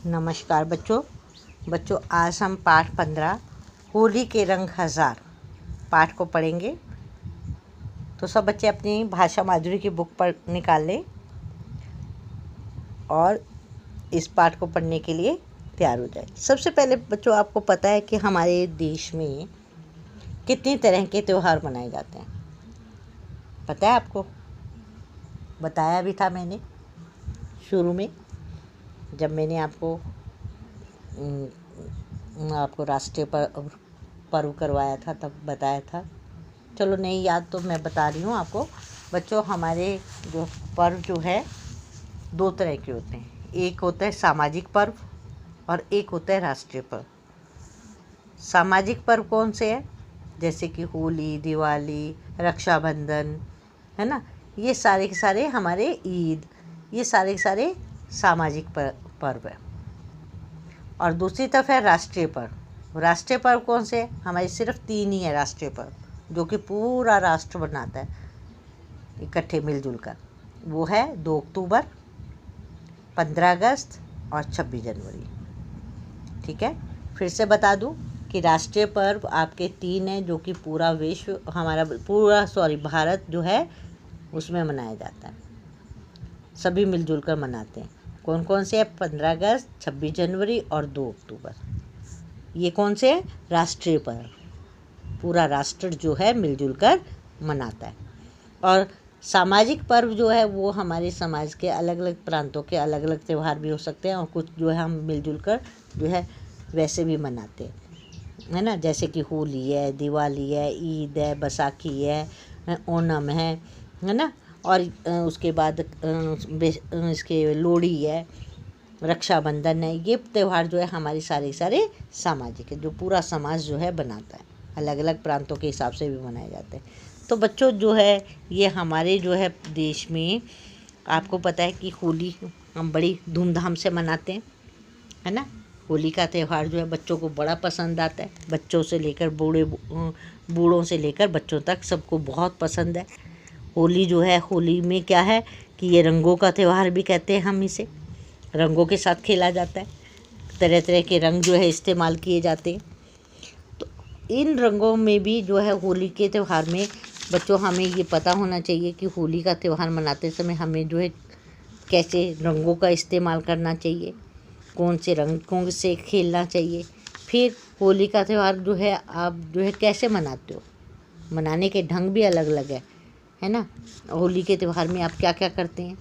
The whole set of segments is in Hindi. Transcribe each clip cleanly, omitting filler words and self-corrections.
नमस्कार बच्चों आज हम पाठ 15 होली के रंग हजार पाठ को पढ़ेंगे। तो सब बच्चे अपनी भाषा माधुरी की बुक पर निकाल लें और इस पाठ को पढ़ने के लिए तैयार हो जाए। सबसे पहले बच्चों आपको पता है कि हमारे देश में कितनी तरह के त्यौहार मनाए जाते हैं। पता है आपको? बताया भी था मैंने शुरू में जब मैंने आपको राष्ट्रीय पर्व करवाया था, तब बताया था। चलो नहीं याद तो मैं बता रही हूँ आपको। बच्चों हमारे जो पर्व जो है दो तरह के होते हैं। एक होता है सामाजिक पर्व और एक होता है राष्ट्रीय पर्व। सामाजिक पर्व कौन से हैं? जैसे कि होली, दिवाली, रक्षाबंधन, है ना, ये सारे के सारे हमारे ईद, ये सारे के सारे सामाजिक पर्व है। और दूसरी तरफ है राष्ट्रीय पर्व। राष्ट्रीय पर्व कौन से है? हमारे सिर्फ 3 ही है राष्ट्रीय पर्व जो कि पूरा राष्ट्र बनाता है इकट्ठे मिलजुल कर। वो है 2 अक्टूबर, 15 अगस्त और 26 जनवरी। ठीक है, फिर से बता दूं कि राष्ट्रीय पर्व आपके 3 हैं जो कि पूरा विश्व भारत जो है उसमें मनाया जाता है। सभी मिलजुल कर मनाते हैं। कौन कौन से हैं? 15 अगस्त, 26 जनवरी और 2 अक्टूबर। ये कौन से हैं? राष्ट्रीय पर्व। पूरा राष्ट्र जो है मिलजुल कर मनाता है। और सामाजिक पर्व जो है वो हमारे समाज के अलग अलग प्रांतों के अलग अलग त्यौहार भी हो सकते हैं और कुछ जो है हम मिलजुल कर जो है वैसे भी मनाते हैं, है ना। जैसे कि होली है, दिवाली है, ईद है, बैसाखी है, ओणम है ना। और उसके बाद इसके लोहड़ी है, रक्षाबंधन है। ये त्यौहार जो है हमारे सारे सामाजिक है, जो पूरा समाज जो है बनाता है। अलग अलग प्रांतों के हिसाब से भी मनाए जाते हैं। तो बच्चों जो है ये हमारे जो है देश में आपको पता है कि होली हम बड़ी धूमधाम से मनाते हैं, है ना। होली का त्यौहार जो है बच्चों को बड़ा पसंद आता है। बच्चों से लेकर बूढ़ों से लेकर बच्चों तक सबको बहुत पसंद है। होली जो है, होली में क्या है कि ये रंगों का त्यौहार भी कहते हैं हम इसे। रंगों के साथ खेला जाता है। तरह तरह के रंग जो है इस्तेमाल किए जाते हैं। तो इन रंगों में भी जो है होली के त्यौहार में बच्चों हमें ये पता होना चाहिए कि होली का त्यौहार मनाते समय हमें जो है कैसे रंगों का इस्तेमाल करना चाहिए, कौन से रंगों से खेलना चाहिए। फिर होली का त्यौहार जो है आप जो है कैसे मनाते हो, मनाने के ढंग भी अलग अलग है ना। होली के त्यौहार में आप क्या क्या करते हैं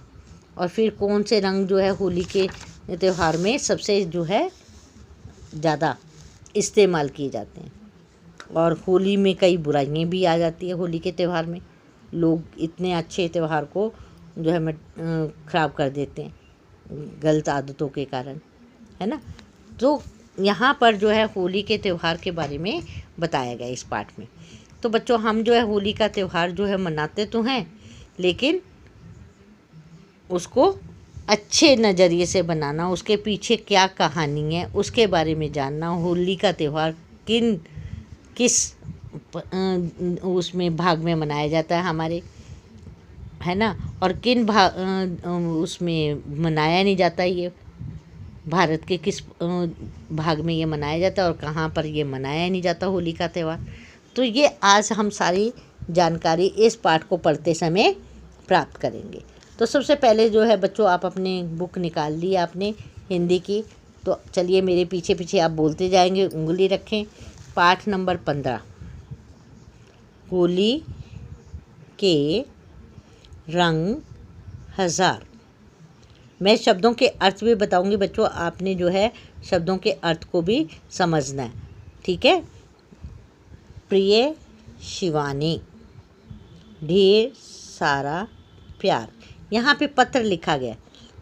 और फिर कौन से रंग जो है होली के त्यौहार में सबसे जो है ज़्यादा इस्तेमाल किए जाते हैं। और होली में कई बुराइयां भी आ जाती है। होली के त्यौहार में लोग इतने अच्छे त्यौहार को जो है ख़राब कर देते हैं गलत आदतों के कारण, है ना। तो यहाँ पर जो है होली के त्यौहार के बारे में बताया गया इस पाठ में। तो बच्चों हम जो है होली का त्यौहार जो है मनाते तो हैं, लेकिन उसको अच्छे नज़रिए से बनाना, उसके पीछे क्या कहानी है उसके बारे में जानना, होली का त्यौहार किस उसमें भाग में मनाया जाता है हमारे, है ना, और किन उसमें मनाया नहीं जाता। ये भारत के किस भाग में ये मनाया जाता है और कहाँ पर ये मनाया नहीं जाता होली का त्यौहार। तो ये आज हम सारी जानकारी इस पाठ को पढ़ते समय प्राप्त करेंगे। तो सबसे पहले जो है बच्चों आप अपनी बुक निकाल ली आपने हिंदी की। तो चलिए मेरे पीछे पीछे आप बोलते जाएंगे, उंगली रखें। पाठ नंबर 15 होली के रंग हजार। मैं शब्दों के अर्थ भी बताऊंगी बच्चों, आपने जो है शब्दों के अर्थ को भी समझना है, ठीक है। प्रिय शिवानी, ढेर सारा प्यार। यहाँ पे पत्र लिखा गया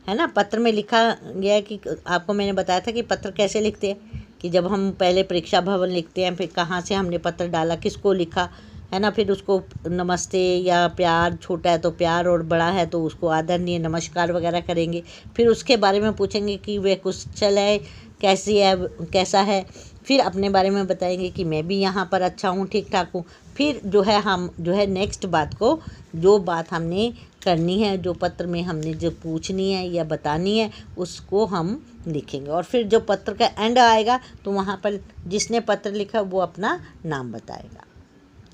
है ना। पत्र में लिखा गया है कि आपको मैंने बताया था कि पत्र कैसे लिखते हैं, कि जब हम पहले परीक्षा भवन लिखते हैं, फिर कहाँ से हमने पत्र डाला, किसको लिखा, है ना। फिर उसको नमस्ते या प्यार, छोटा है तो प्यार और बड़ा है तो उसको आदरणीय नमस्कार वगैरह करेंगे। फिर उसके बारे में पूछेंगे कि वह कुशल है, कैसी है, कैसा है। फिर अपने बारे में बताएंगे कि मैं भी यहाँ पर अच्छा हूँ, ठीक ठाक हूँ। फिर जो है हम जो है नेक्स्ट बात को, जो बात हमने करनी है, जो पत्र में हमने जो पूछनी है या बतानी है उसको हम लिखेंगे। और फिर जो पत्र का एंड आएगा तो वहाँ पर जिसने पत्र लिखा वो अपना नाम बताएगा।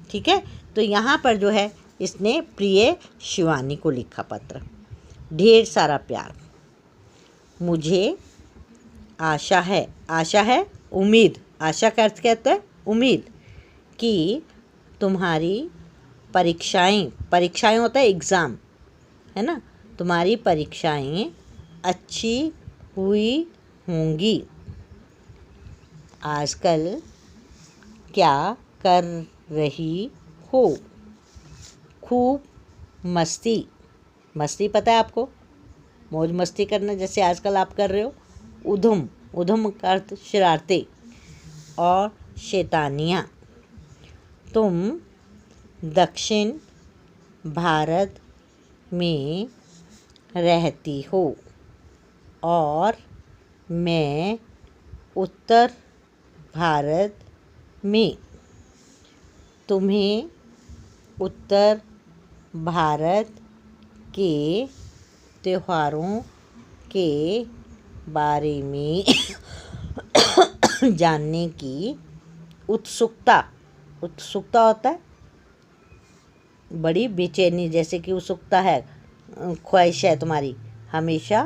ठीक है, तो यहाँ पर जो है इसने प्रिय शिवानी को लिखा पत्र। ढेर सारा प्यार। मुझे आशा है उम्मीद, आशा का अर्थ कहता है उम्मीद, कि तुम्हारी परीक्षाएं होता है एग्ज़ाम, है ना, तुम्हारी परीक्षाएं अच्छी हुई होंगी। आजकल क्या कर रही हो? खूब मस्ती पता है आपको, मौज मस्ती करना जैसे आजकल आप कर रहे हो। उधम का अर्थ शरारते और शैतानियाँ। तुम दक्षिण भारत में रहती हो और मैं उत्तर भारत में। तुम्हें उत्तर भारत के त्योहारों के बारे में जानने की उत्सुकता होता है बड़ी बेचैनी, जैसे कि उत्सुकता है, ख्वाहिश है तुम्हारी, हमेशा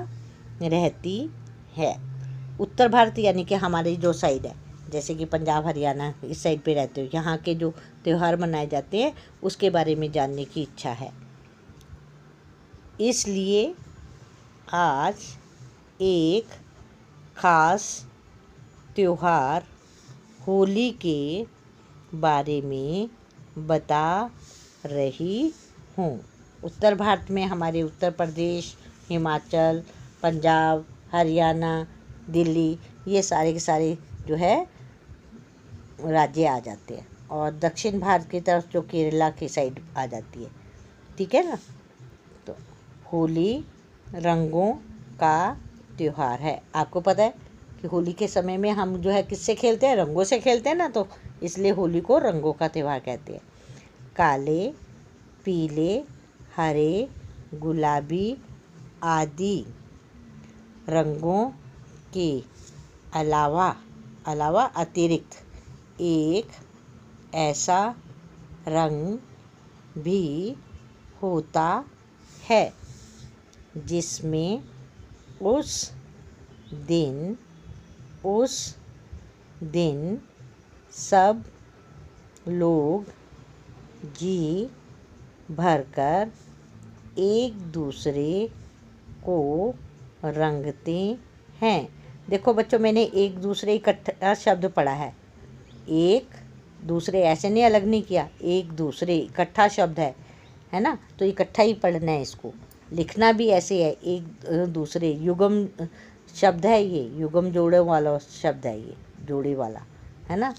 रहती है। उत्तर भारत यानी कि हमारी जो साइड है, जैसे कि पंजाब हरियाणा इस साइड पे रहते हो, यहाँ के जो त्यौहार मनाए जाते हैं उसके बारे में जानने की इच्छा है। इसलिए आज एक ख़ास त्यौहार होली के बारे में बता रही हूँ। उत्तर भारत में हमारे उत्तर प्रदेश, हिमाचल, पंजाब, हरियाणा, दिल्ली, ये सारे के सारे जो है राज्य आ जाते हैं, और दक्षिण भारत की तरफ जो केरला की साइड आ जाती है। ठीक है ना, तो होली रंगों का त्यौहार है। आपको पता है कि होली के समय में हम जो है किससे खेलते हैं? रंगों से खेलते हैं ना, तो इसलिए होली को रंगों का त्यौहार कहते हैं। काले, पीले, हरे, गुलाबी आदि रंगों के अलावा अतिरिक्त एक ऐसा रंग भी होता है जिसमें उस दिन सब लोग जी भरकर एक दूसरे को रंगते हैं। देखो बच्चों, मैंने एक दूसरे इकट्ठा शब्द पढ़ा है, एक दूसरे ऐसे नहीं अलग नहीं किया, एक दूसरे इकट्ठा शब्द है ना, तो इकट्ठा ही पढ़ना है इसको। लिखना भी ऐसे है, एक दूसरे, युगम शब्द है ये, युगम जोड़े वाला शब्द है ये, जोड़े वाला, है ना।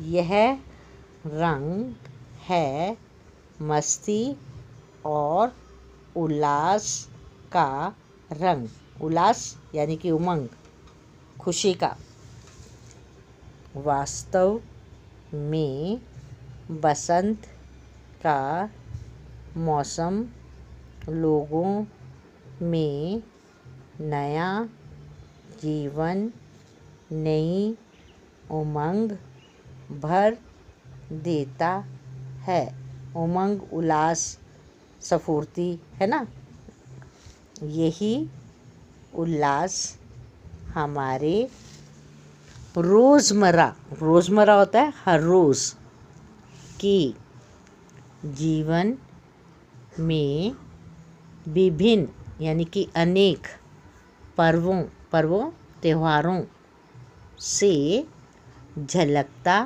यह रंग है मस्ती और उल्लास का रंग। उल्लास यानी कि उमंग, खुशी का। वास्तव में बसंत का मौसम लोगों में नया जीवन, नई उमंग भर देता है। उमंग, उल्लास, स्फूर्ति, है ना। यही उल्लास हमारे रोज़मर्रा होता है हर रोज़ की जीवन में विभिन्न यानी कि अनेक पर्वों त्योहारों से झलकता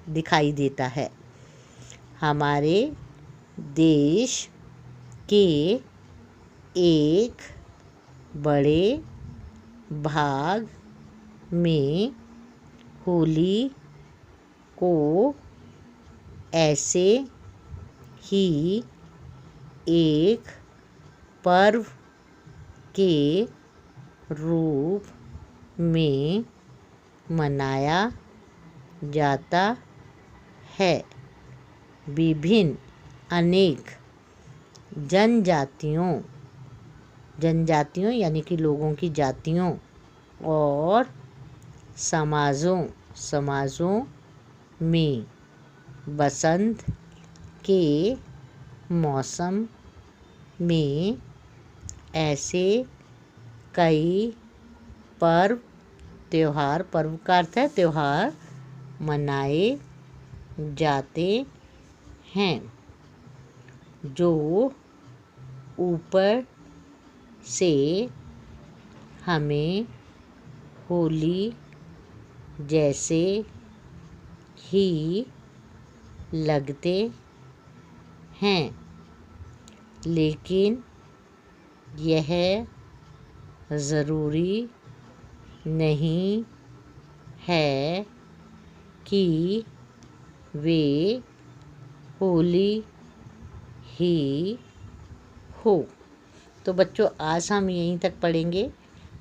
दिखाई देता है। हमारे देश के एक बड़े भाग में होली को ऐसे ही एक पर्व के रूप में मनाया जाता है। विभिन्न अनेक जनजातियों यानी कि लोगों की जातियों और समाजों में बसंत के मौसम में ऐसे कई पर्व का अर्थ है त्योहार मनाए जाते हैं जो ऊपर से हमें होली जैसे ही लगते हैं, लेकिन यह ज़रूरी नहीं है कि वे होली ही हो। तो बच्चों, आज हम यहीं तक पढ़ेंगे,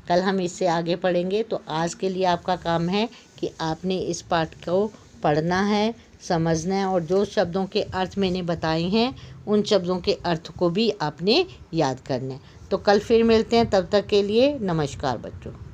कल हम इससे आगे पढ़ेंगे। तो आज के लिए आपका काम है कि आपने इस पाठ को पढ़ना है, समझना है और जो शब्दों के अर्थ मैंने बताए हैं उन शब्दों के अर्थ को भी आपने याद करना है। तो कल फिर मिलते हैं, तब तक के लिए नमस्कार बच्चों।